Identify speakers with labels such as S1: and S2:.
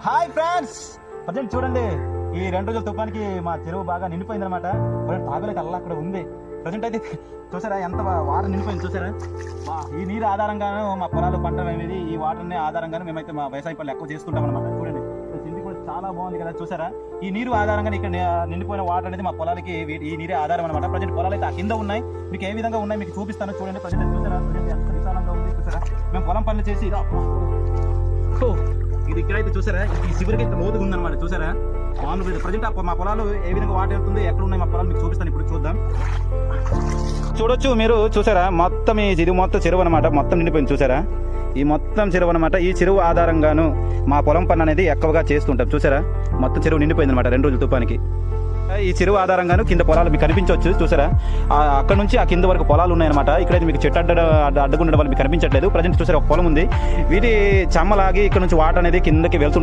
S1: Hi friends, present చూడండి ఈ 2 రోజుల తుఫానికి మా చెరువు బాగా నిండిపోయింది అనమాట. తాగలేక అల్లా అక్కడ ఉంది. ప్రజెంట్ అయితే చూసారా ఎంత వాటర్ నిండిపోయింది చూసారా. ఈ నీరు ఆధారంగాను మా పొలాలు పంట అనేది ఈ వాటర్ని ఆధారంగాను మేమైతే మా వ్యవసాయ పనులు ఎక్కువ చేసుకుంటాం అనమాట. చూడండి కింది కూడా చాలా బాగుంది కదా చూసారా. ఈ నీరు ఆధారంగా ఇక్కడ నిండిపోయిన వాటర్ అనేది మా పొలాలకి ఈ నీరే ఆధారం అనమాట. ప్రజెంట్ పొలాలు అయితే ఆ కింద ఉన్నాయి, మీకు ఏ విధంగా ఉన్నాయి మీకు చూపిస్తాను చూడండి. ప్రజెంట్ చూసారా ఎంత విశాలంగా ఉంది చూసారా. మేము పొలం పనులు చేసి ఇది ఇక్కడైతే చూసారా ఈ శిబిరికి అయితే లోతుగా ఉందన్నమాట చూసారా. మామూలు ప్రజెంట్ మా పొలాలు ఏ విధంగా వాటర్ వెళ్తుంది ఎక్కడ ఉన్నాయి మా పొలాలు మీకు చూపిస్తాను. ఇప్పుడు చూద్దాం. చూడొచ్చు మీరు చూసారా మొత్తం ఇది మొత్తం చెరువు అనమాట. మొత్తం నిండిపోయింది చూసారా. ఈ మొత్తం చెరువు అనమాట. ఈ చెరువు ఆధారంగాను మా పొలం పని అనేది ఎక్కువగా చేస్తుంటాం చూసారా. మొత్తం చెరువు నిండిపోయింది అనమాట 2 రోజుల తుఫానికి. ఈ చెరువు ఆధారంగాను కింద పొలాలు మీకు కనిపించవచ్చు చూసారా. అక్కడ నుంచి ఆ కింద వరకు పొలాలు ఉన్నాయన్నమాట. ఇక్కడైతే మీకు చెట్టు అడ్డగుండడం వల్ల మీకు కనిపించట్లేదు. ప్రజెంట్ చూసారా ఒక పొలం ఉంది. వీటి చమ్మలాగి ఇక్కడ నుంచి వాటర్ అనేది కిందకి వెళ్తుంది.